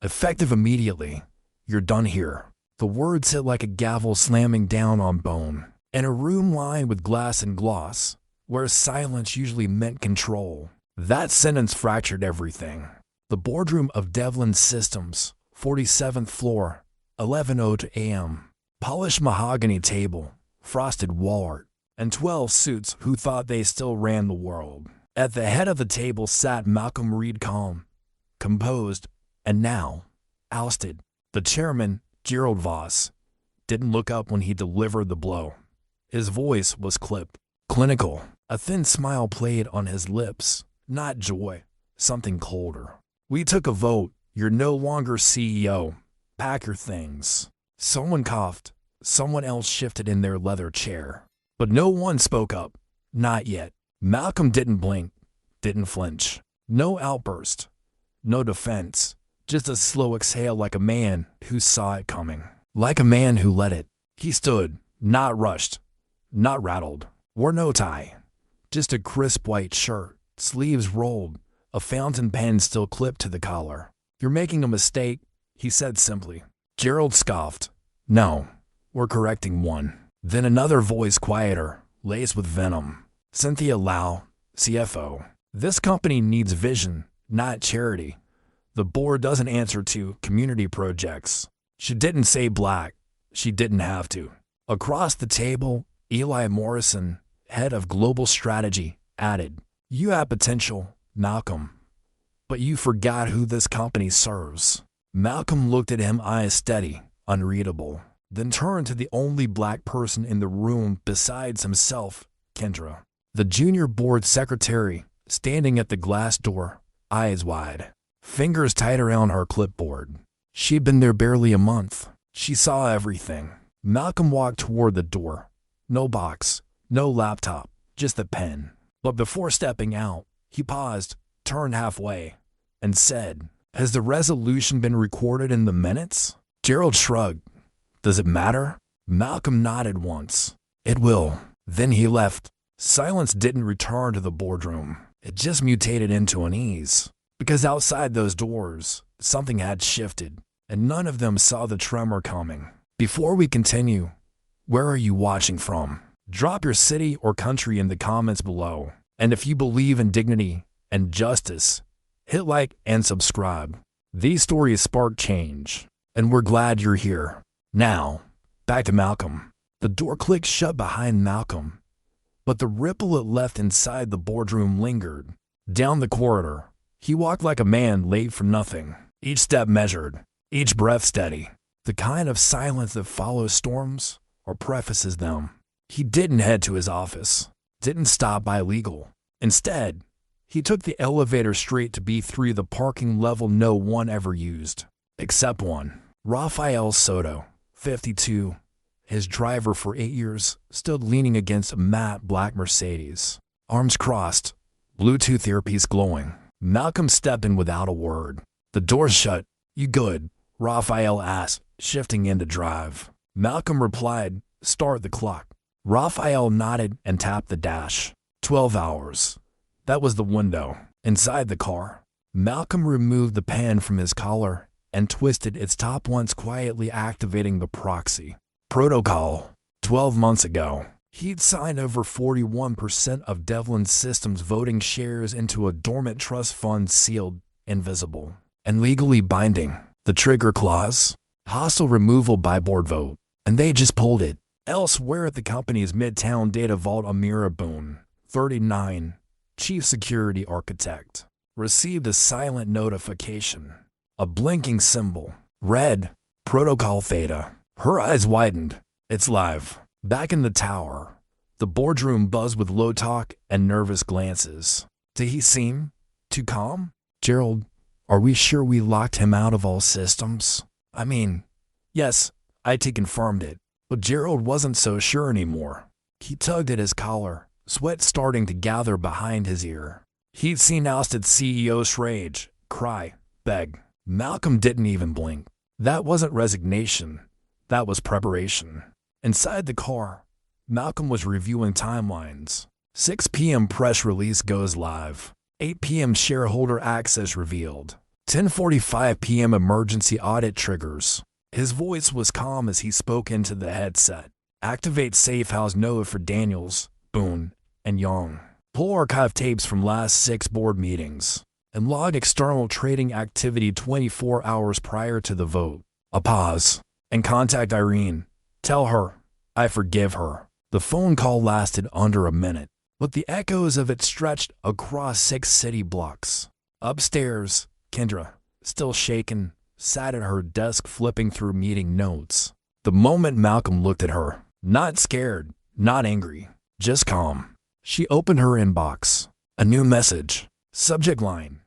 Effective immediately. You're done here. The words hit like a gavel slamming down on bone. In a room lined with glass and gloss, where silence usually meant control, that sentence fractured everything. The boardroom of Devlin Systems, 47th floor, 11:02 a.m. Polished mahogany table, frosted wall art, and 12 suits who thought they still ran the world. At the head of the table sat Malcolm Reed, calm, composed, and now ousted. The chairman, Gerald Voss, didn't look up when he delivered the blow. His voice was clipped, clinical. A thin smile played on his lips, not joy, something colder. We took a vote. You're no longer CEO. Pack your things. Someone coughed. Someone else shifted in their leather chair. But no one spoke up. Not yet. Malcolm didn't blink, didn't flinch. No outburst. No defense. Just a slow exhale, like a man who saw it coming. Like a man who let it. He stood, not rushed, not rattled. Wore no tie. Just a crisp white shirt, sleeves rolled, a fountain pen still clipped to the collar. You're making a mistake, he said simply. Gerald scoffed. No, we're correcting one. Then another voice, quieter, laced with venom. Cynthia Lau, CFO. This company needs vision, not charity. The board doesn't answer to community projects. She didn't say black. She didn't have to. Across the table, Eli Morrison, head of global strategy, added, You have potential, Malcolm, but you forgot who this company serves. Malcolm looked at him, eyes steady, unreadable, then turned to the only black person in the room besides himself, Kendra, the junior board secretary, standing at the glass door, eyes wide, fingers tight around her clipboard. She'd been there barely a month. She saw everything. Malcolm walked toward the door. No box, no laptop, just a pen. But before stepping out, he paused, turned halfway, and said, Has the resolution been recorded in the minutes? Gerald shrugged. Does it matter? Malcolm nodded once. It will. Then he left. Silence didn't return to the boardroom. It just mutated into unease. Because outside those doors, something had shifted, and none of them saw the tremor coming. Before we continue, where are you watching from? Drop your city or country in the comments below. And if you believe in dignity and justice, hit like and subscribe. These stories spark change, and we're glad you're here. Now, back to Malcolm. The door clicked shut behind Malcolm, but the ripple it left inside the boardroom lingered. Down the corridor, he walked like a man late for nothing, each step measured, each breath steady. The kind of silence that follows storms or prefaces them. He didn't head to his office, didn't stop by legal. Instead, he took the elevator straight to B3, the parking level no one ever used, except one. Rafael Soto, 52, his driver for 8 years, stood leaning against a matte black Mercedes. Arms crossed, Bluetooth earpiece glowing. Malcolm stepped in without a word. The door shut. You good? Rafael asked, shifting into drive. Malcolm replied, Start the clock. Rafael nodded and tapped the dash. 12 hours. That was the window. Inside the car, Malcolm removed the pen from his collar and twisted its top once, quietly activating the proxy protocol. 12 months ago, he'd signed over 41% of Devlin Systems voting shares into a dormant trust fund, sealed, invisible, and legally binding. The trigger clause? Hostile removal by board vote. And they just pulled it. Elsewhere at the company's Midtown data vault, Amira Boone, 39, chief security architect, received a silent notification. A blinking symbol. Red. Protocol Theta. Her eyes widened. It's live. Back in the tower, the boardroom buzzed with low talk and nervous glances. Did he seem too calm? Gerald, are we sure we locked him out of all systems? I mean, yes, IT confirmed it. But Gerald wasn't so sure anymore. He tugged at his collar, sweat starting to gather behind his ear. He'd seen ousted CEOs rage, cry, beg. Malcolm didn't even blink. That wasn't resignation. That was preparation. Inside the car, Malcolm was reviewing timelines. 6 p.m. press release goes live. 8 p.m. shareholder access revealed. 10:45 p.m. emergency audit triggers. His voice was calm as he spoke into the headset. Activate Safe House Noah for Daniels, Boone, and Young. Pull archive tapes from last 6 board meetings. And log external trading activity 24 hours prior to the vote. A pause. And contact Irene. Tell her, I forgive her. The phone call lasted under a minute, but the echoes of it stretched across 6 city blocks. Upstairs, Kendra, still shaken, sat at her desk flipping through meeting notes. The moment Malcolm looked at her, not scared, not angry, just calm, she opened her inbox. A new message. Subject line.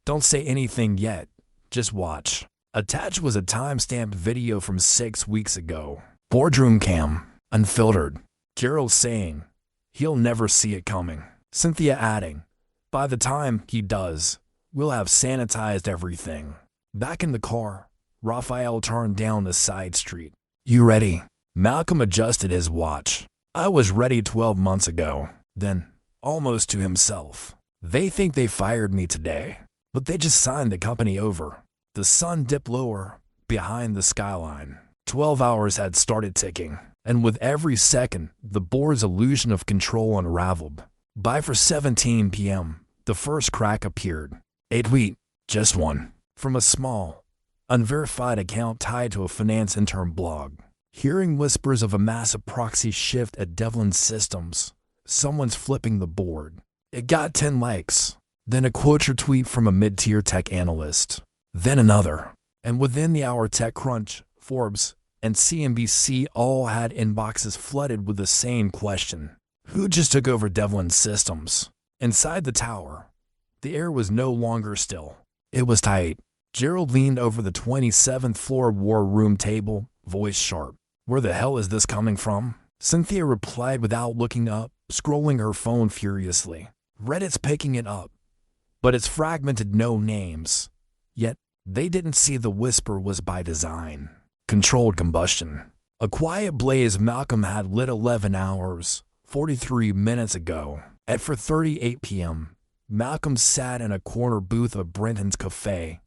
Don't say anything yet, just watch. Attached was a timestamped video from 6 weeks ago. Boardroom cam, unfiltered. Gerald saying, he'll never see it coming. Cynthia adding, by the time he does, we'll have sanitized everything. Back in the car, Raphael turned down the side street. You ready? Malcolm adjusted his watch. I was ready 12 months ago. Then, almost to himself, they think they fired me today, but they just signed the company over. The sun dipped lower, behind the skyline. 12 hours had started ticking, and with every second, the board's illusion of control unraveled. By 4:17 p.m., the first crack appeared. A tweet, just one, from a small, unverified account tied to a finance intern blog. Hearing whispers of a massive proxy shift at Devlin Systems. Someone's flipping the board. It got 10 likes. Then a quote tweet from a mid-tier tech analyst. Then another. And within the hour, TechCrunch, Forbes, and CNBC all had inboxes flooded with the same question. Who just took over Devlin Systems? Inside the tower, the air was no longer still. It was tight. Gerald leaned over the 27th floor war room table, voice sharp. Where the hell is this coming from? Cynthia replied without looking up, scrolling her phone furiously. Reddit's picking it up, but it's fragmented, no names. Yet, they didn't see the whisper was by design. Controlled combustion. A quiet blaze Malcolm had lit 11 hours, 43 minutes ago. At 4:38 p.m., Malcolm sat in a corner booth of Brenton's Cafe,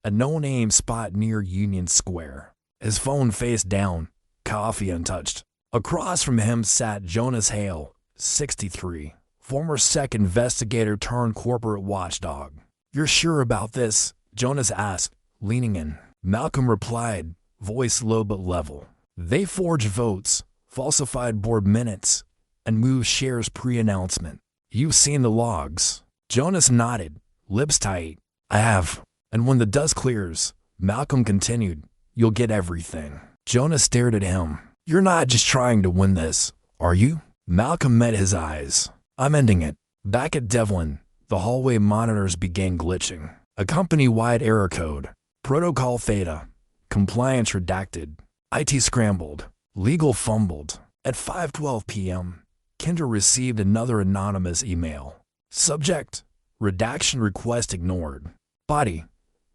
a no-name spot near Union Square. His phone face down, coffee untouched. Across from him sat Jonas Hale, 63, former SEC investigator turned corporate watchdog. You're sure about this? Jonas asked, leaning in. Malcolm replied, voice low but level. They forged votes, falsified board minutes, and moved shares pre-announcement. You've seen the logs. Jonas nodded, lips tight. I have. And when the dust clears, Malcolm continued, you'll get everything. Jonas stared at him. You're not just trying to win this, are you? Malcolm met his eyes. I'm ending it. Back at Devlin, the hallway monitors began glitching. A company-wide error code. Protocol Theta. Compliance redacted. IT scrambled. Legal fumbled. At 5:12 p.m., Kendra received another anonymous email. Subject, redaction request ignored. Body,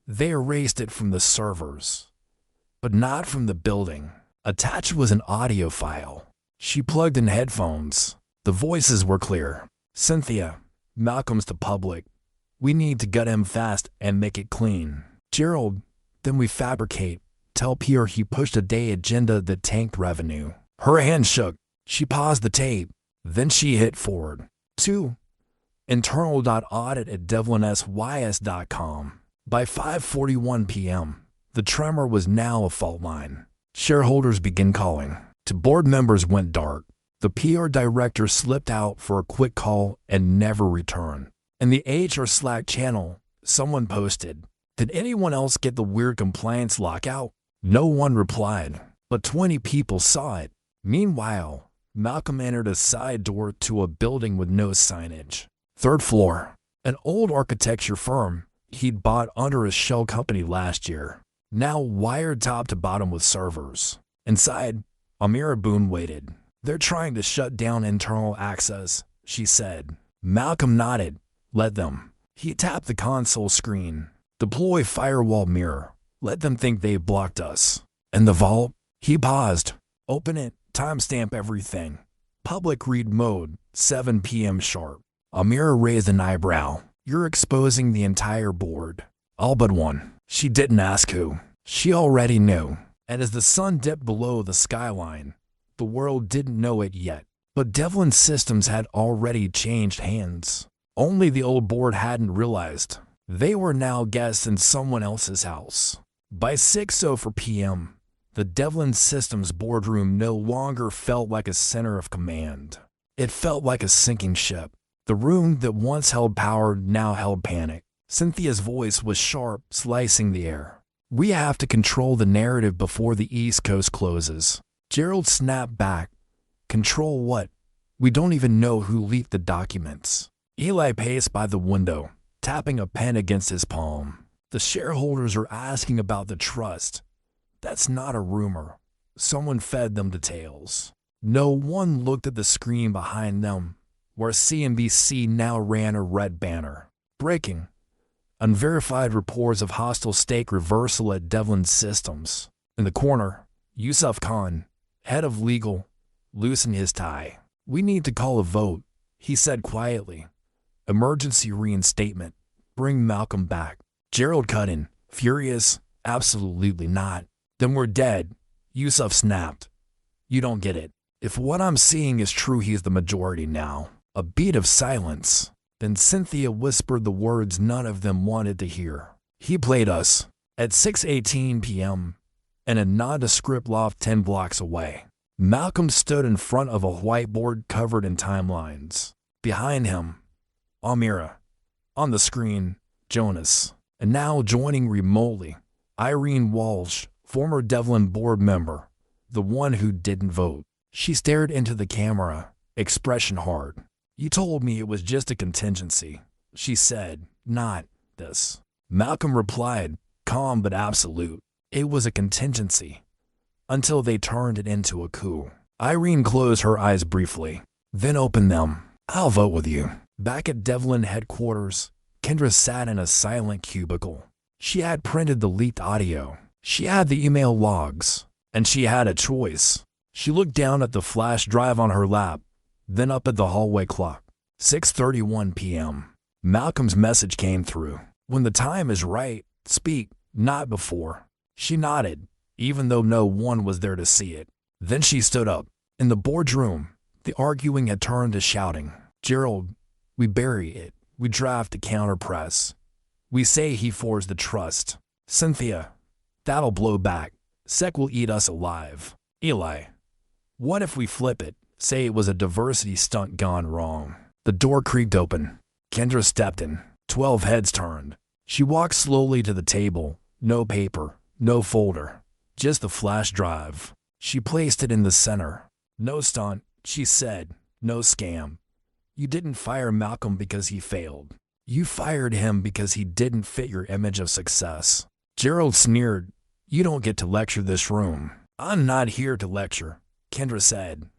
they erased it from the servers, but not from the building. Attached was an audio file. She plugged in headphones. The voices were clear. Cynthia, Malcolm's to public. We need to gut him fast and make it clean. Gerald, then we fabricate. Tell Pierre he pushed a day agenda that tanked revenue. Her hand shook. She paused the tape. Then she hit forward. 2. internal.audit@devlinsys.com. By 5:41 p.m., the tremor was now a fault line. Shareholders began calling. To board members went dark. The PR director slipped out for a quick call and never returned. In the HR Slack channel, someone posted, did anyone else get the weird compliance lockout? No one replied, but 20 people saw it. Meanwhile, Malcolm entered a side door to a building with no signage. 3rd floor, an old architecture firm he'd bought under a shell company last year, now wired top to bottom with servers. Inside, Amira Boone waited. They're trying to shut down internal access, she said. Malcolm nodded. Let them. He tapped the console screen. Deploy firewall mirror. Let them think they blocked us. And the vault? He paused. Open it. Timestamp everything. Public read mode, 7 p.m. sharp. Amira raised an eyebrow. You're exposing the entire board. All but one. She didn't ask who. She already knew. And as the sun dipped below the skyline, the world didn't know it yet, but Devlin Systems had already changed hands. Only the old board hadn't realized. They were now guests in someone else's house. By 6:04 p.m., the Devlin Systems boardroom no longer felt like a center of command. It felt like a sinking ship. The room that once held power now held panic. Cynthia's voice was sharp, slicing the air. "We have to control the narrative before the East Coast closes." Gerald snapped back. "Control what? We don't even know who leaked the documents." Eli paced by the window, tapping a pen against his palm. "The shareholders are asking about the trust. That's not a rumor. Someone fed them details." No one looked at the screen behind them, where CNBC now ran a red banner. "Breaking. Unverified reports of hostile stake reversal at Devlin Systems." In the corner, Yusuf Khan, head of legal, loosened his tie. "We need to call a vote," he said quietly. "Emergency reinstatement. Bring Malcolm back." Gerald cut in, furious. "Absolutely not." "Then we're dead," Yusuf snapped. "You don't get it. If what I'm seeing is true, he's the majority now." A beat of silence. Then Cynthia whispered the words none of them wanted to hear. "He played us." At 6:18 p.m., in a nondescript loft 10 blocks away, Malcolm stood in front of a whiteboard covered in timelines. Behind him, Amira. On the screen, Jonas. And now joining remotely, Irene Walsh, former Devlin board member, the one who didn't vote. She stared into the camera, expression hard. "You told me it was just a contingency," she said. "Not this." Malcolm replied, calm but absolute. "It was a contingency, until they turned it into a coup." Irene closed her eyes briefly, then opened them. "I'll vote with you." Back at Devlin headquarters, Kendra sat in a silent cubicle. She had printed the leaked audio. She had the email logs, and she had a choice. She looked down at the flash drive on her lap, then up at the hallway clock. 6:31 p.m. Malcolm's message came through. "When the time is right, speak, not before." She nodded, even though no one was there to see it. Then she stood up. In the boardroom, the arguing had turned to shouting. "Gerald, we bury it. We draft a counterpress. We say he forged the trust. Cynthia, that'll blow back. SEC will eat us alive. Eli, what if we flip it? Say it was a diversity stunt gone wrong." The door creaked open. Kendra stepped in. 12 heads turned. She walked slowly to the table. No paper, no folder, just the flash drive. She placed it in the center. "No stunt," she said. "No scam. You didn't fire Malcolm because he failed. You fired him because he didn't fit your image of success." Gerald sneered. "You don't get to lecture this room." "I'm not here to lecture," Kendra said.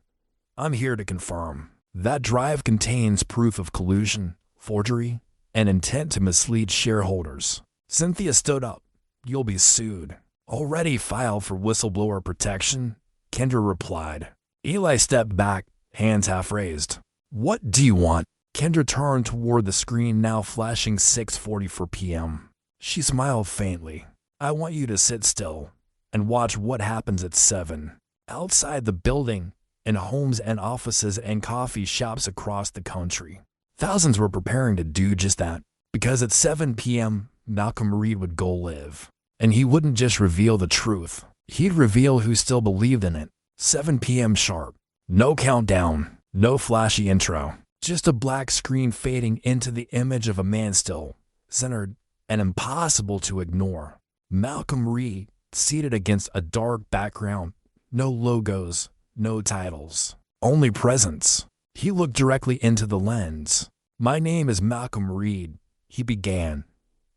"I'm here to confirm. That drive contains proof of collusion, forgery, and intent to mislead shareholders." Cynthia stood up. "You'll be sued." "Already filed for whistleblower protection," Kendra replied. Eli stepped back, hands half raised. "What do you want?" Kendra turned toward the screen now flashing 6:44 p.m. She smiled faintly. "I want you to sit still and watch what happens at 7. Outside the building, in homes and offices and coffee shops across the country. Thousands were preparing to do just that, because at 7 p.m., Malcolm Reed would go live. And he wouldn't just reveal the truth. He'd reveal who still believed in it. 7 p.m. sharp. No countdown, no flashy intro. Just a black screen fading into the image of a man still, centered, and impossible to ignore. Malcolm Reed, seated against a dark background. No logos, no titles, only presence. He looked directly into the lens. "My name is Malcolm Reed," he began.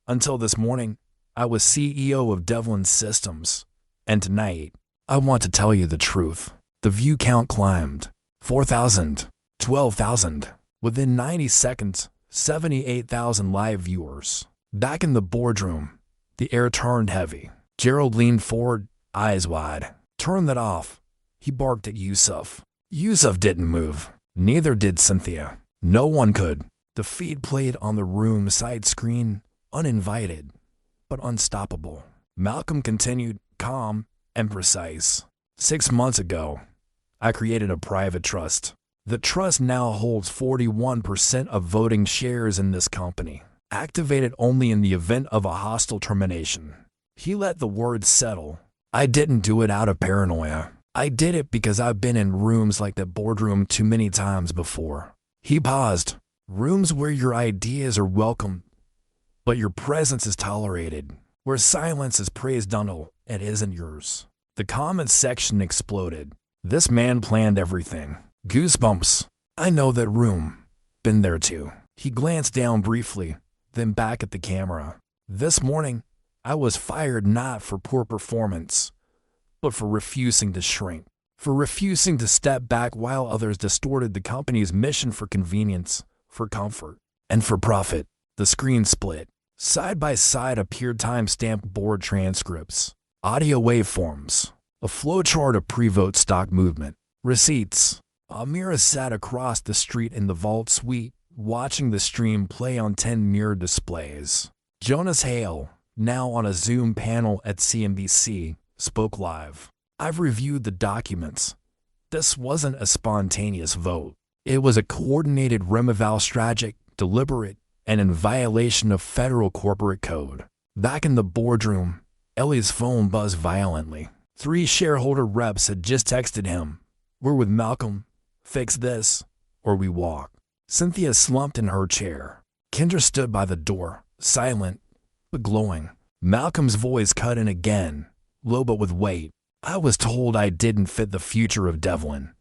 "Until this morning, I was CEO of Devlin Systems. And tonight, I want to tell you the truth." The view count climbed. 4,000, 12,000. Within 90 seconds, 78,000 live viewers. Back in the boardroom, the air turned heavy. Gerald leaned forward, eyes wide. "Turn that off," he barked at Yusuf. Yusuf didn't move. Neither did Cynthia. No one could. The feed played on the room side screen, uninvited. but unstoppable. Malcolm continued, calm and precise. 6 months ago, I created a private trust. The trust now holds 41% of voting shares in this company, activated only in the event of a hostile termination. He let the words settle. I didn't do it out of paranoia. I did it because I've been in rooms like that boardroom too many times before. He paused. Rooms where your ideas are welcome, but your presence is tolerated. Where silence is praised until it isn't yours. The comments section exploded. This man planned everything. Goosebumps. I know that room. Been there too. He glanced down briefly, then back at the camera. This morning, I was fired not for poor performance, but for refusing to shrink. For refusing to step back while others distorted the company's mission for convenience, for comfort, and for profit. The screen split. Side by side appeared time-stamped board transcripts, audio waveforms, a flowchart of pre-vote stock movement, receipts. Amira sat across the street in the vault suite, watching the stream play on 10 mirror displays. Jonas Hale, now on a Zoom panel at CNBC, spoke live. I've reviewed the documents. This wasn't a spontaneous vote. It was a coordinated removal strategic, deliberate, and in violation of federal corporate code. Back in the boardroom, Ellie's phone buzzed violently. 3 shareholder reps had just texted him. We're with Malcolm. Fix this, or we walk. Cynthia slumped in her chair. Kendra stood by the door, silent, but glowing. Malcolm's voice cut in again, low but with weight. I was told I didn't fit the future of Devlin,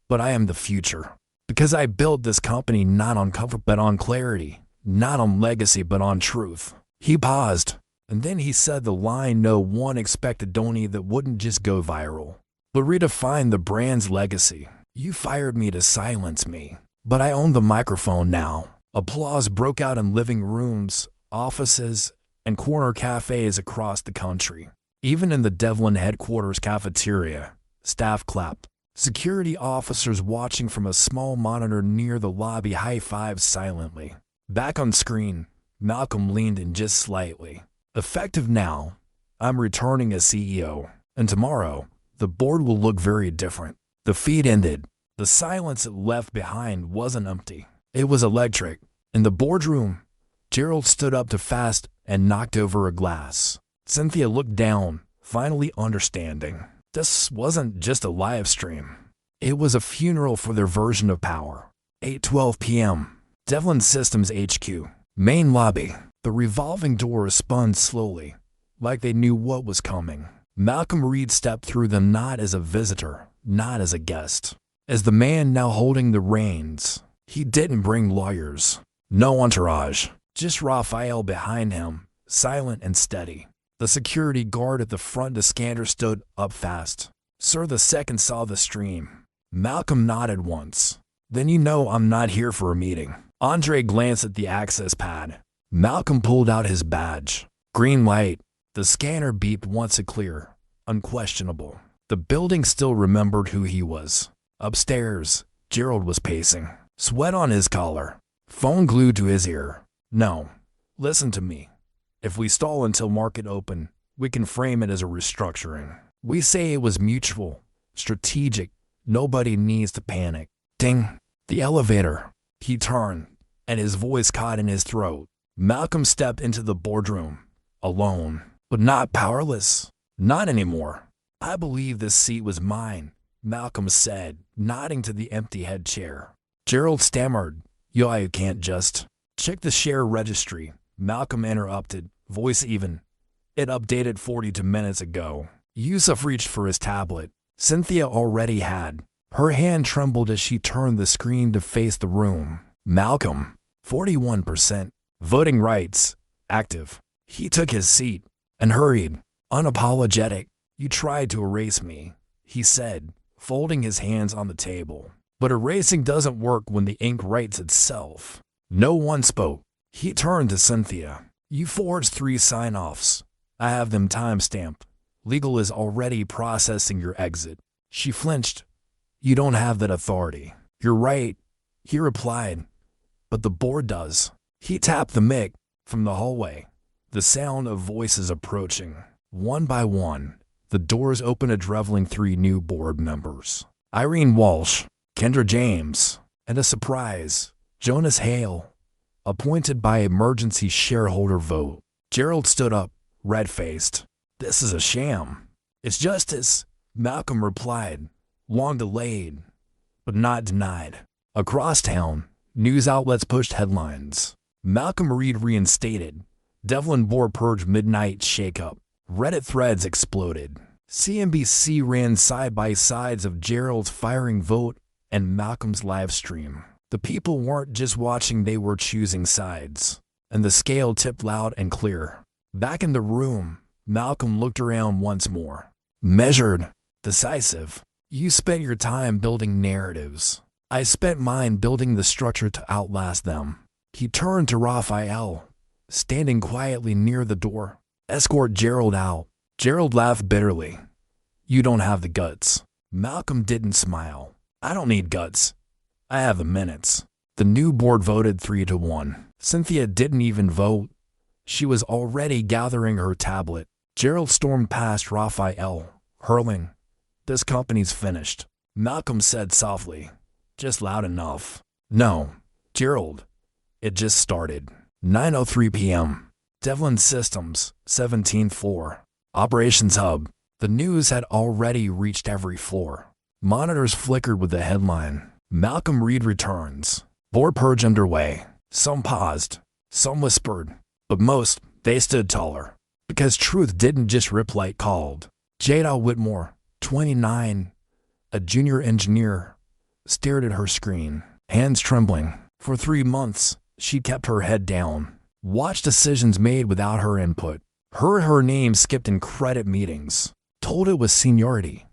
but I am the future. Because I built this company not on comfort but on clarity. Not on legacy, but on truth. He paused, and then he said the line no one expected that wouldn't just go viral, but redefine the brand's legacy. You fired me to silence me, but I own the microphone now. Applause broke out in living rooms, offices, and corner cafes across the country. Even in the Devlin headquarters cafeteria, staff clapped. Security officers watching from a small monitor near the lobby high-fived silently. Back on screen, Malcolm leaned in just slightly. Effective now, I'm returning as CEO, and tomorrow, the board will look very different. The feed ended. The silence it left behind wasn't empty. It was electric. In the boardroom, Gerald stood up to fast and knocked over a glass. Cynthia looked down, finally understanding. This wasn't just a live stream. It was a funeral for their version of power. 8:12 p.m. Devlin Systems HQ. Main lobby. The revolving doors spun slowly, like they knew what was coming. Malcolm Reed stepped through them not as a visitor, not as a guest. As the man now holding the reins, he didn't bring lawyers. No entourage. Just Raphael behind him, silent and steady. The security guard at the front descanter stood up fast. Sir, the second saw the stream. Malcolm nodded once. Then you know I'm not here for a meeting. Andre glanced at the access pad. Malcolm pulled out his badge. Green light. The scanner beeped once a clear, unquestionable. The building still remembered who he was. Upstairs, Gerald was pacing, sweat on his collar, phone glued to his ear. No, listen to me. If we stall until market open, we can frame it as a restructuring. We say it was mutual, strategic. Nobody needs to panic. Ding. The elevator. He turned, and his voice caught in his throat. Malcolm stepped into the boardroom, alone, but not powerless. Not anymore. I believe this seat was mine, Malcolm said, nodding to the empty head chair. Gerald stammered, "Yo, I can't just." "Check the share registry," Malcolm interrupted, voice even. "It updated 42 minutes ago." Yusuf reached for his tablet. Cynthia already had. Her hand trembled as she turned the screen to face the room. Malcolm, 41%. Voting rights, active. He took his seat and hurried, unapologetic. "You tried to erase me," he said, folding his hands on the table. "But erasing doesn't work when the ink writes itself." No one spoke. He turned to Cynthia. "You forged 3 sign-offs. I have them time-stamped. Legal is already processing your exit." She flinched. "You don't have that authority." "You're right," he replied, "but the board does." He tapped the mic from the hallway. The sound of voices approaching. One by one, the doors opened, revealing 3 new board members. Irene Walsh, Kendra James, and a surprise, Jonas Hale, appointed by emergency shareholder vote. Gerald stood up, red-faced. "This is a sham." "It's justice," Malcolm replied, long delayed, but not denied. Across town, news outlets pushed headlines. Malcolm Reed reinstated. Devlin Board purge midnight shakeup. Reddit threads exploded. CNBC ran side-by-sides of Gerald's firing vote and Malcolm's live stream. The people weren't just watching, they were choosing sides. And the scale tipped loud and clear. Back in the room, Malcolm looked around once more. Measured, decisive. "You spent your time building narratives. I spent mine building the structure to outlast them." He turned to Raphael, standing quietly near the door. "Escort Gerald out." Gerald laughed bitterly. "You don't have the guts." Malcolm didn't smile. "I don't need guts. I have the minutes." The new board voted 3-1. Cynthia didn't even vote. She was already gathering her tablet. Gerald stormed past Raphael, hurling, "This company's finished." Malcolm said softly, "Just loud enough." "No, Gerald. It just started." 9:03 p.m. Devlin Systems, 17th floor. Operations Hub. The news had already reached every floor. Monitors flickered with the headline, "Malcolm Reed returns. Board purge underway." Some paused, some whispered, but most, they stood taller. Because truth didn't just rip like called. Jada Whitmore, 29, a junior engineer, stared at her screen, hands trembling. For 3 months, she kept her head down, watched decisions made without her input, heard her name skipped in credit meetings, told it was seniority,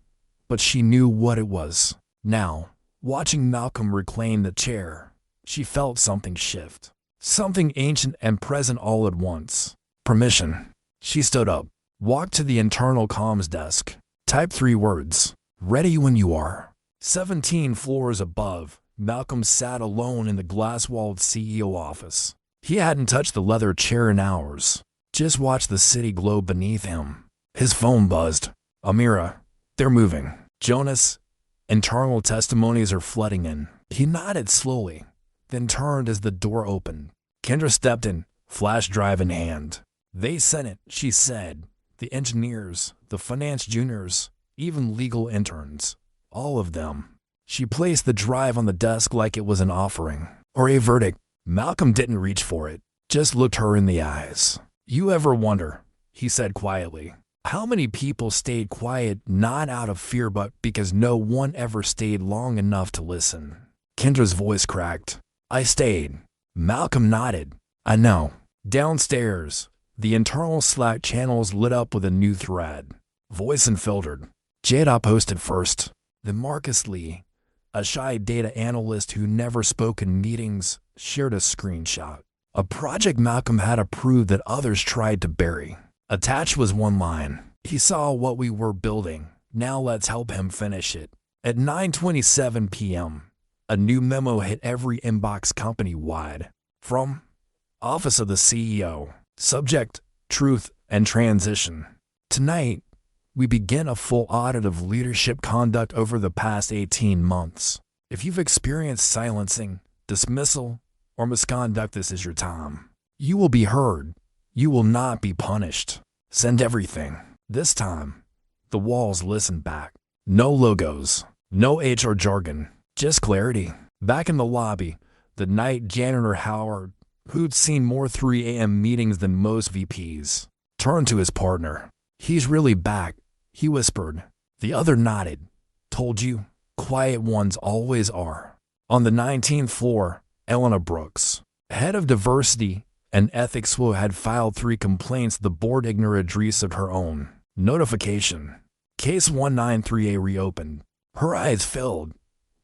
but she knew what it was. Now, watching Malcolm reclaim the chair, she felt something shift. Something ancient and present all at once. Permission. She stood up, walked to the internal comms desk, typed 3 words. "Ready when you are." 17 floors above, Malcolm sat alone in the glass-walled CEO office. He hadn't touched the leather chair in hours, just watched the city glow beneath him. His phone buzzed. "Amira, they're moving." "Jonas, internal testimonies are flooding in." He nodded slowly, then turned as the door opened. Kendra stepped in, flash drive in hand. "They sent it," she said. "The engineers, the finance juniors, even legal interns. All of them." She placed the drive on the desk like it was an offering, or a verdict. Malcolm didn't reach for it, just looked her in the eyes. "You ever wonder," he said quietly, "how many people stayed quiet not out of fear but because no one ever stayed long enough to listen?" Kendra's voice cracked. "I stayed." Malcolm nodded. "I know." Downstairs, the internal Slack channels lit up with a new thread. Voice unfiltered. Jada posted first. Then Marcus Lee, a shy data analyst who never spoke in meetings, shared a screenshot. A project Malcolm had approved that others tried to bury. Attached was one line. "He saw what we were building. Now let's help him finish it." At 9:27 p.m., a new memo hit every inbox company-wide. From Office of the CEO. Subject, Truth and Transition. "Tonight, we begin a full audit of leadership conduct over the past 18 months. If you've experienced silencing, dismissal, or misconduct, this is your time. You will be heard. You will not be punished. Send everything." This time, the walls listened back. No logos, no HR jargon, just clarity. Back in the lobby, the night janitor Howard, who'd seen more 3 a.m. meetings than most VPs, turned to his partner. "He's really back," he whispered. The other nodded. "Told you, quiet ones always are." On the 19th floor, Elena Brooks, head of diversity and ethics, who had filed 3 complaints, the board ignored Idris of her own. Notification. Case 193A reopened. Her eyes filled,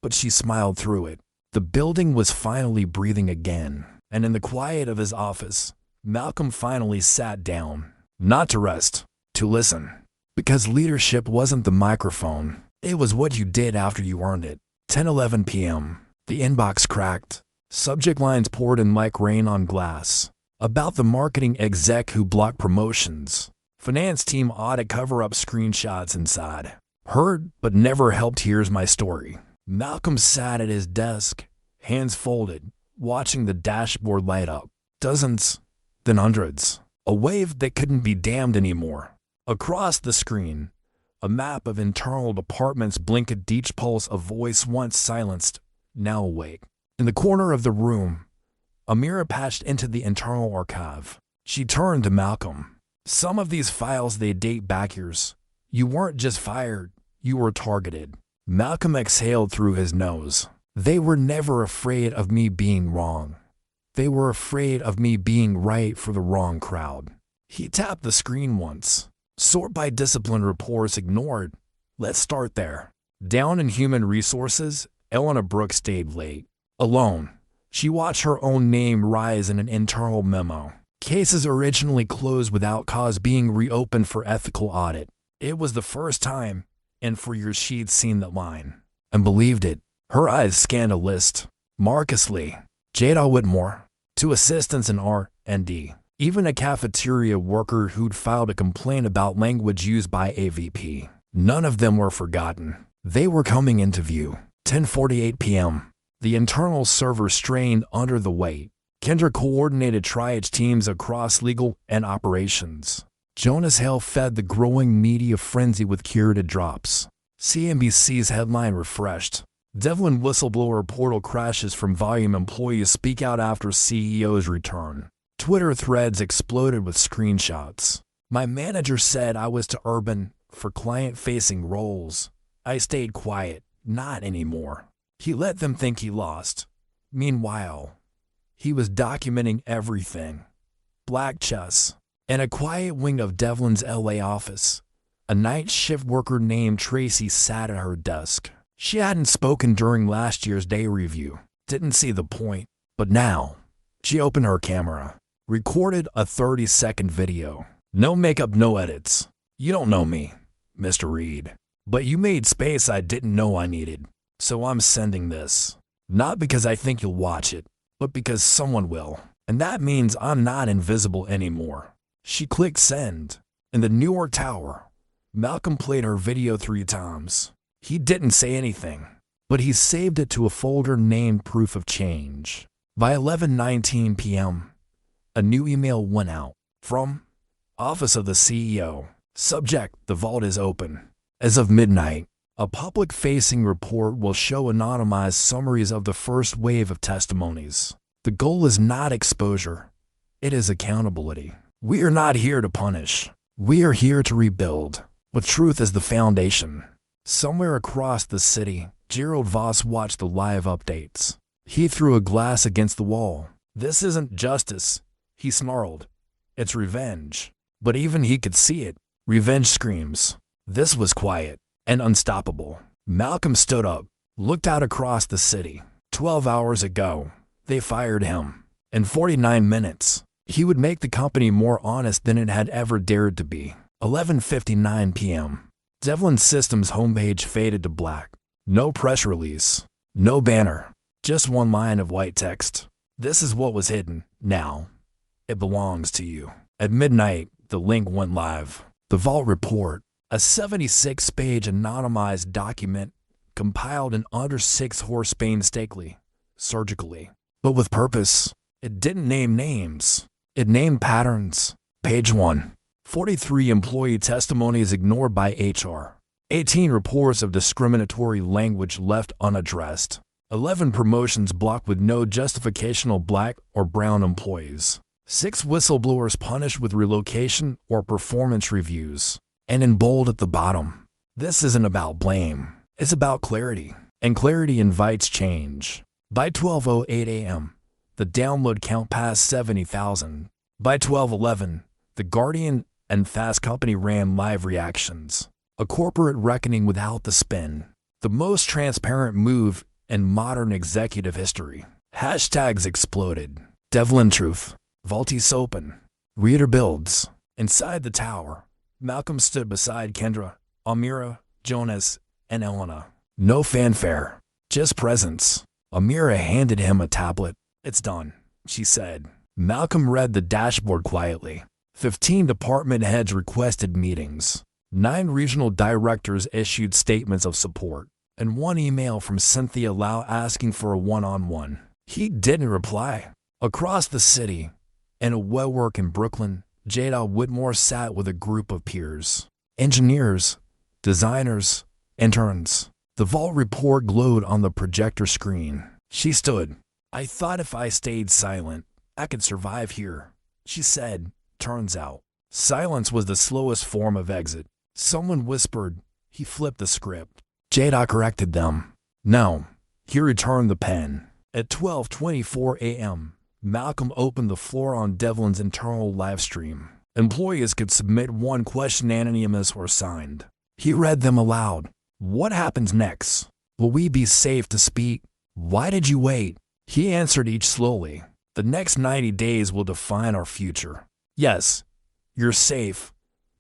but she smiled through it. The building was finally breathing again, and in the quiet of his office, Malcolm finally sat down, not to rest, to listen. Because leadership wasn't the microphone, it was what you did after you earned it. 10:11 p.m. The inbox cracked. Subject lines poured in like rain on glass. About the marketing exec who blocked promotions. Finance team audit cover-up screenshots inside. Heard, but never helped. Here's my story. Malcolm sat at his desk, hands folded, watching the dashboard light up. Dozens, then hundreds. A wave that couldn't be damned anymore. Across the screen, a map of internal departments blinked at each pulse, a voice once silenced, now awake. In the corner of the room, Amira patched into the internal archive. She turned to Malcolm. Some of these files, they date back years. You weren't just fired, you were targeted. Malcolm exhaled through his nose. They were never afraid of me being wrong. They were afraid of me being right for the wrong crowd. He tapped the screen once. Sort by discipline reports ignored. Let's start there. Down in human resources, Elena Brooks stayed late. Alone. She watched her own name rise in an internal memo. Cases originally closed without cause being reopened for ethical audit. It was the first time, and for years she'd seen that line. And believed it. Her eyes scanned a list. Marcus Lee, Jada Whitmore, 2 assistants in R&D, even a cafeteria worker who'd filed a complaint about language used by AVP. None of them were forgotten. They were coming into view. 10:48 p.m. The internal server strained under the weight. Kendra coordinated triage teams across legal and operations. Jonas Hale fed the growing media frenzy with curated drops. CNBC's headline refreshed. Devlin whistleblower portal crashes from volume, employees speak out after CEO's return. Twitter threads exploded with screenshots. My manager said I was too urban for client-facing roles. I stayed quiet. Not anymore. He let them think he lost. Meanwhile, he was documenting everything. Black chess. In a quiet wing of Devlin's LA office, a night shift worker named Tracy sat at her desk. She hadn't spoken during last year's day review. Didn't see the point. But now, she opened her camera. Recorded a 30-second video. No makeup, no edits. You don't know me, Mr. Reed. But you made space I didn't know I needed. So I'm sending this. Not because I think you'll watch it, but because someone will. And that means I'm not invisible anymore. She clicked send. In the New York Tower, Malcolm played her video 3 times. He didn't say anything, but he saved it to a folder named Proof of Change. By 11:19 p.m., a new email went out. From Office of the CEO. Subject, the vault is open. As of midnight, a public-facing report will show anonymized summaries of the first wave of testimonies. The goal is not exposure. It is accountability. We are not here to punish. We are here to rebuild, with truth as the foundation. Somewhere across the city, Gerald Voss watched the live updates. He threw a glass against the wall. This isn't justice, he snarled. It's revenge. But even he could see it. Revenge screams. This was quiet and unstoppable. Malcolm stood up, looked out across the city. 12 hours ago, they fired him. In 49 minutes, he would make the company more honest than it had ever dared to be. 11:59 p.m. Devlin Systems' homepage faded to black. No press release. No banner. Just one line of white text. This is what was hidden. Now, it belongs to you. At midnight, the link went live. The Vault Report, a 76-page anonymized document compiled in under 6 horse painstakingly, surgically, but with purpose. It didn't name names. It named patterns. Page 1. 43 employee testimonies ignored by HR. 18 reports of discriminatory language left unaddressed. 11 promotions blocked with no justificational black or brown employees. 6 whistleblowers punished with relocation or performance reviews. And in bold at the bottom, this isn't about blame. It's about clarity. And clarity invites change. By 12:08 a.m., the download count passed 70,000. By 12:11, The Guardian and Fast Company ran live reactions. A corporate reckoning without the spin. The most transparent move in modern executive history. Hashtags exploded. Devlin Truth. Vaultis open. Reader builds. Inside the tower, Malcolm stood beside Kendra, Amira, Jonas, and Elena. No fanfare, just presence. Amira handed him a tablet. It's done, she said. Malcolm read the dashboard quietly. 15 department heads requested meetings. 9 regional directors issued statements of support. And 1 email from Cynthia Lau asking for a one-on-one. He didn't reply. Across the city, in a WeWork in Brooklyn, Jada Whitmore sat with a group of peers. Engineers, designers, interns. The vault report glowed on the projector screen. She stood. "I thought if I stayed silent, I could survive here," she said. Turns out, silence was the slowest form of exit. Someone whispered. He flipped the script. Jada corrected them. "No." He returned the pen. At 12:24 a.m., Malcolm opened the floor on Devlin's internal live stream. Employees could submit 1 question anonymous or signed. He read them aloud. "What happens next? Will we be safe to speak? Why did you wait?" He answered each slowly. "The next 90 days will define our future. Yes, you're safe.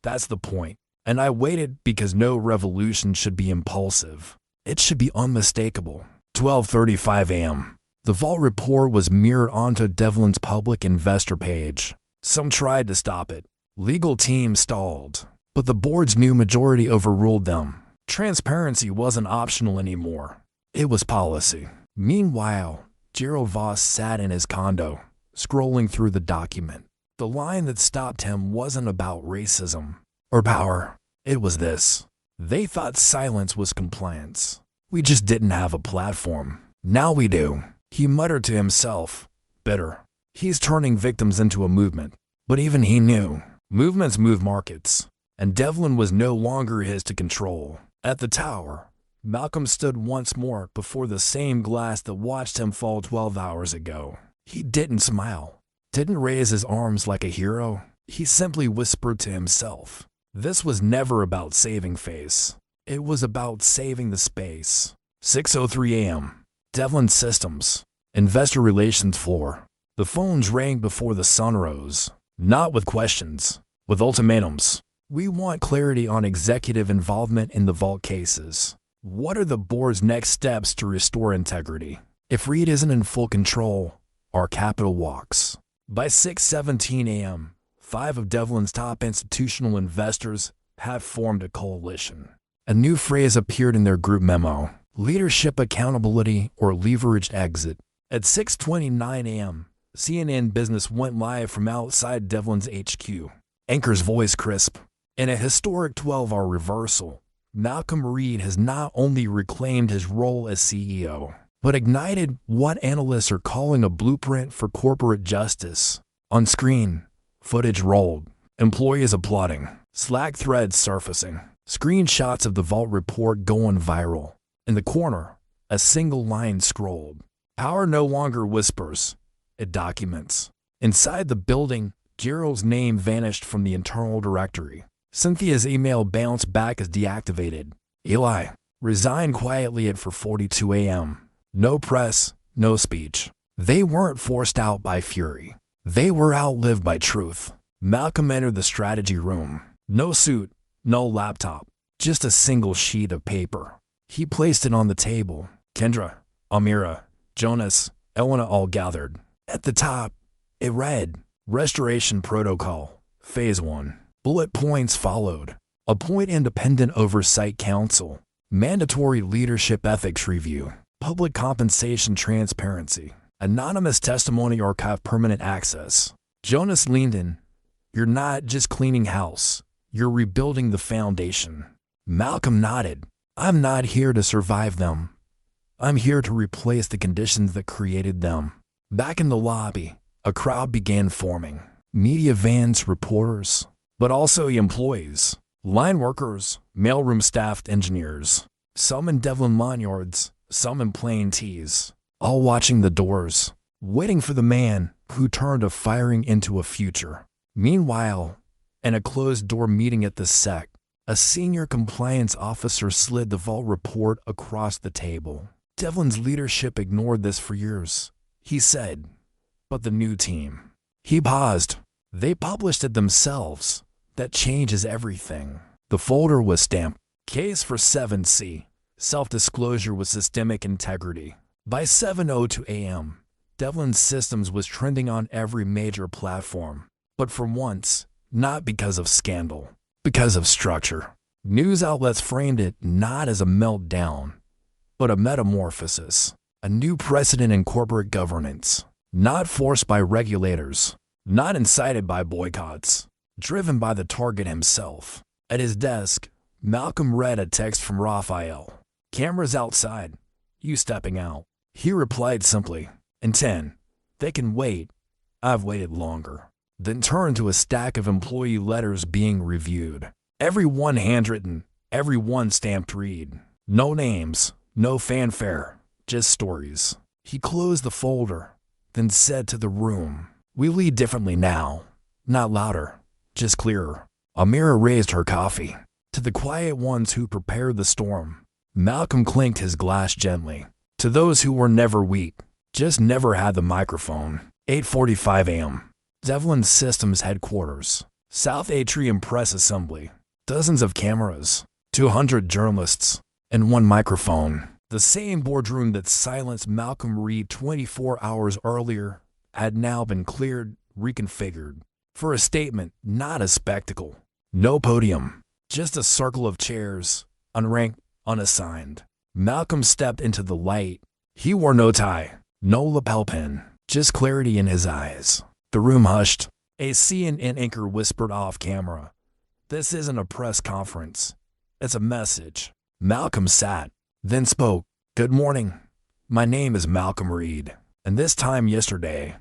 That's the point. And I waited because no revolution should be impulsive. It should be unmistakable." 12:35 a.m. The vault report was mirrored onto Devlin's public investor page. Some tried to stop it. Legal teams stalled. But the board's new majority overruled them. Transparency wasn't optional anymore. It was policy. Meanwhile, Gerald Voss sat in his condo, scrolling through the document. The line that stopped him wasn't about racism or power. It was this. They thought silence was compliance. "We just didn't have a platform. Now we do." He muttered to himself, bitter. He's turning victims into a movement. But even he knew, movements move markets, and Devlin was no longer his to control. At the tower, Malcolm stood once more before the same glass that watched him fall 12 hours ago. He didn't smile, didn't raise his arms like a hero. He simply whispered to himself. This was never about saving face. It was about saving the space. 6:03 a.m. Devlin Systems, Investor Relations floor. The phones rang before the sun rose. Not with questions, with ultimatums. "We want clarity on executive involvement in the vault cases. What are the board's next steps to restore integrity? If Reed isn't in full control, our capital walks." By 6:17 a.m., 5 of Devlin's top institutional investors have formed a coalition. A new phrase appeared in their group memo: leadership accountability or leveraged exit. At 6:29 a.m., CNN Business went live from outside Devlin's HQ. Anchor's voice crisp. In a historic 12-hour reversal, Malcolm Reed has not only reclaimed his role as CEO, but ignited what analysts are calling a blueprint for corporate justice. On screen, footage rolled, employees applauding, Slack threads surfacing, screenshots of the vault report going viral. In the corner, a single line scrolled. Power no longer whispers, it documents. Inside the building, Gerald's name vanished from the internal directory. Cynthia's email bounced back as deactivated. Eli resigned quietly at 4:42 a.m. No press, no speech. They weren't forced out by fury. They were outlived by truth. Malcolm entered the strategy room. No suit, no laptop, just a single sheet of paper. He placed it on the table. Kendra, Amira, Jonas, Elena all gathered. At the top, it read, Restoration Protocol, Phase 1. Bullet points followed. Appoint Independent Oversight Council. Mandatory Leadership Ethics Review. Public Compensation Transparency. Anonymous Testimony Archive Permanent Access. Jonas leaned in. You're not just cleaning house. You're rebuilding the foundation. Malcolm nodded. I'm not here to survive them. I'm here to replace the conditions that created them. Back in the lobby, a crowd began forming. Media vans, reporters, but also employees, line workers, mailroom staffed engineers, some in Devlin lanyards, some in plain tees, all watching the doors, waiting for the man who turned a firing into a future. Meanwhile, in a closed-door meeting at the SEC, a senior compliance officer slid the vault report across the table. Devlin's leadership ignored this for years, he said, but the new team. He paused. They published it themselves. That changes everything. The folder was stamped. Case for 7C. Self-disclosure with systemic integrity. By 7:02 a.m., Devlin Systems was trending on every major platform. But for once, not because of scandal, because of structure. News outlets framed it not as a meltdown, but a metamorphosis, a new precedent in corporate governance, not forced by regulators, not incited by boycotts, driven by the target himself. At his desk, Malcolm read a text from Raphael. "Cameras outside. You stepping out." He replied simply, "In 10. They can wait. I've waited longer." Then turned to a stack of employee letters being reviewed. Every one handwritten, every one stamped read. No names, no fanfare, just stories. He closed the folder, then said to the room, "We lead differently now. Not louder, just clearer." Amira raised her coffee. To the quiet ones who prepared the storm, Malcolm clinked his glass gently. To those who were never weak, just never had the microphone. 8:45 a.m. Devlin Systems headquarters. South Atrium Press Assembly. Dozens of cameras, 200 journalists, and one microphone. The same boardroom that silenced Malcolm Reed 24 hours earlier had now been cleared, reconfigured, for a statement, not a spectacle. No podium, just a circle of chairs, unranked, unassigned. Malcolm stepped into the light. He wore no tie, no lapel pin, just clarity in his eyes. The room hushed. A CNN anchor whispered off camera, "This isn't a press conference. It's a message." Malcolm sat, then spoke. "Good morning. My name is Malcolm Reed, and this time yesterday,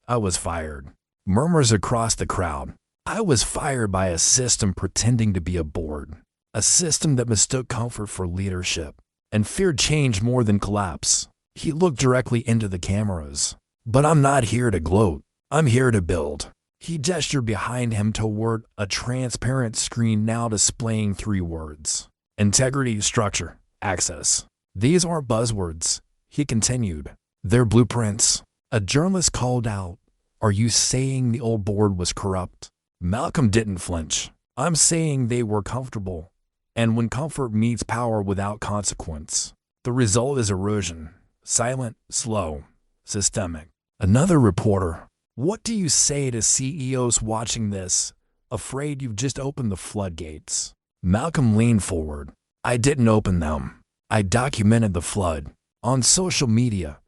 I was fired." Murmurs across the crowd. I was fired by a system pretending to be a board, a system that mistook comfort for leadership and feared change more than collapse. He looked directly into the cameras. "But I'm not here to gloat. I'm here to build." He gestured behind him toward a transparent screen now displaying 3 words: integrity, structure, access. "These aren't buzzwords," he continued. "They're blueprints." A journalist called out, "Are you saying the old board was corrupt?" Malcolm didn't flinch. "I'm saying they were comfortable. And when comfort meets power without consequence, the result is erosion. Silent, slow, systemic." Another reporter. "What do you say to CEOs watching this, afraid you've just opened the floodgates?" Malcolm leaned forward. "I didn't open them. I documented the flood. On social media,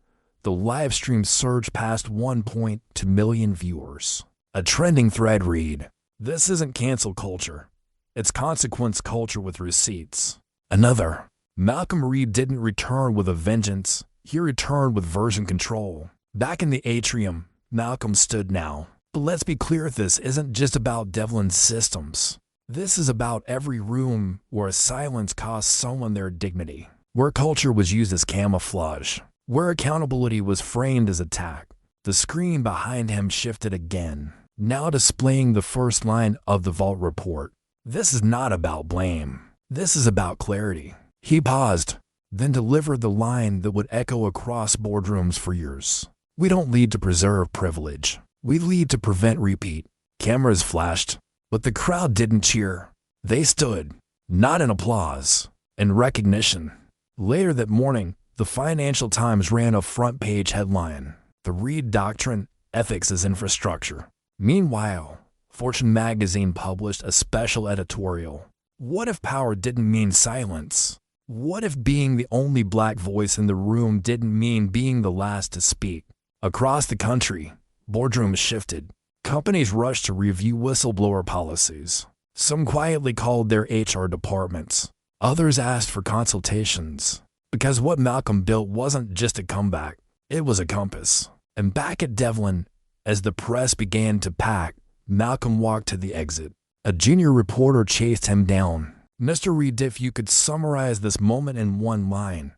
the live stream surged past 1.2 million viewers. A trending thread read, 'This isn't cancel culture. It's consequence culture with receipts.'" Another. "Malcolm Reed didn't return with a vengeance. He returned with version control." Back in the atrium, Malcolm stood now. "But let's be clear, this isn't just about Devlin Systems. This is about every room where silence cost someone their dignity, where culture was used as camouflage, where accountability was framed as attack." The screen behind him shifted again, now displaying the first line of the Vault report. "This is not about blame. This is about clarity." He paused, then delivered the line that would echo across boardrooms for years. "We don't lead to preserve privilege. We lead to prevent repeat." Cameras flashed, but the crowd didn't cheer. They stood, not in applause, in recognition. Later that morning, the Financial Times ran a front-page headline, "The Reed Doctrine, Ethics as Infrastructure." Meanwhile, Fortune magazine published a special editorial. What if power didn't mean silence? What if being the only black voice in the room didn't mean being the last to speak? Across the country, boardrooms shifted. Companies rushed to review whistleblower policies. Some quietly called their HR departments. Others asked for consultations. Because what Malcolm built wasn't just a comeback, it was a compass. And back at Devlin, as the press began to pack, Malcolm walked to the exit. A junior reporter chased him down. "Mr. Reed, if you could summarize this moment in one line,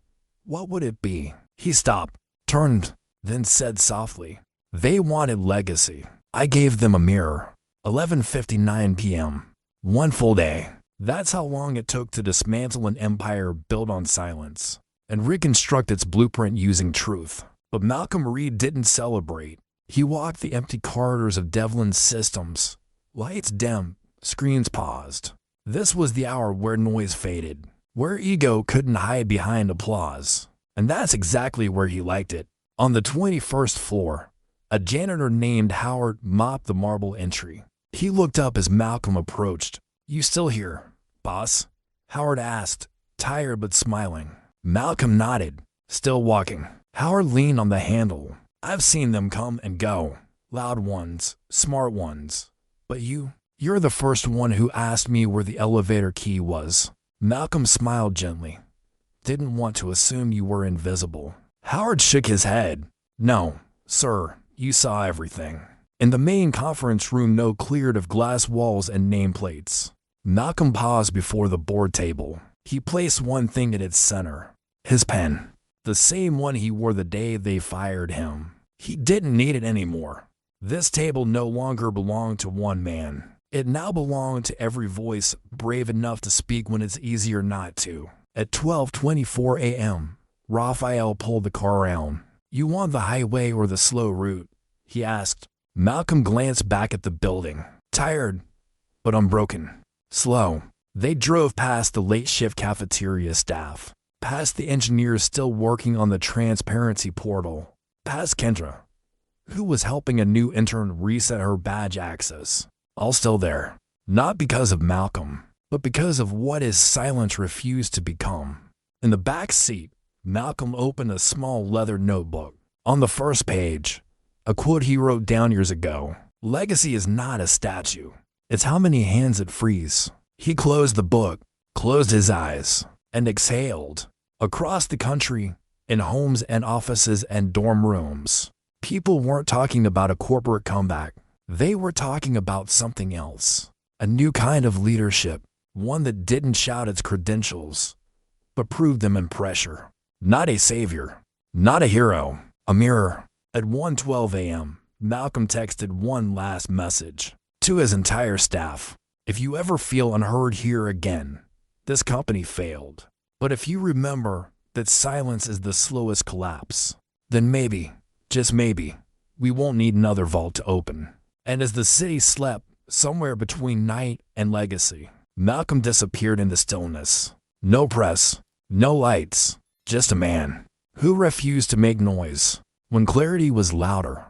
what would it be?" He stopped, turned, then said softly, "They wanted legacy. I gave them a mirror." 11:59 p.m. One full day. That's how long it took to dismantle an empire built on silence and reconstruct its blueprint using truth. But Malcolm Reed didn't celebrate. He walked the empty corridors of Devlin Systems. Lights dimmed, screens paused. This was the hour where noise faded, where ego couldn't hide behind applause. And that's exactly where he liked it. On the 21st floor, a janitor named Howard mopped the marble entry. He looked up as Malcolm approached. "You still here, boss?" Howard asked, tired but smiling. Malcolm nodded, still walking. Howard leaned on the handle. "I've seen them come and go. Loud ones, smart ones. But you're the first one who asked me where the elevator key was." Malcolm smiled gently. "Didn't want to assume you were invisible." Howard shook his head. "No, sir, you saw everything." In the main conference room, no cleared of glass walls and nameplates. Malcolm paused before the board table. He placed one thing at its center. His pen. The same one he wore the day they fired him. He didn't need it anymore. This table no longer belonged to one man. It now belonged to every voice brave enough to speak when it's easier not to. At 12:24 a.m., Raphael pulled the car around. "You want the highway or the slow route?" he asked. Malcolm glanced back at the building. "Tired, but unbroken. Slow." They drove past the late shift cafeteria staff, past the engineers still working on the transparency portal, past Kendra, who was helping a new intern reset her badge access. All still there. Not because of Malcolm, but because of what his silence refused to become. In the back seat, Malcolm opened a small leather notebook. On the first page, a quote he wrote down years ago: "Legacy is not a statue. It's how many hands it frees." He closed the book, closed his eyes, and exhaled. Across the country, in homes and offices and dorm rooms, people weren't talking about a corporate comeback. They were talking about something else. A new kind of leadership, one that didn't shout its credentials, but proved them in pressure. Not a savior, not a hero, a mirror. At 1:12 a.m., Malcolm texted one last message to his entire staff. "If you ever feel unheard here again, this company failed. But if you remember that silence is the slowest collapse, then maybe, just maybe, we won't need another vault to open." And as the city slept, somewhere between night and legacy, Malcolm disappeared in the stillness. No press, no lights, just a man who refused to make noise when clarity was louder.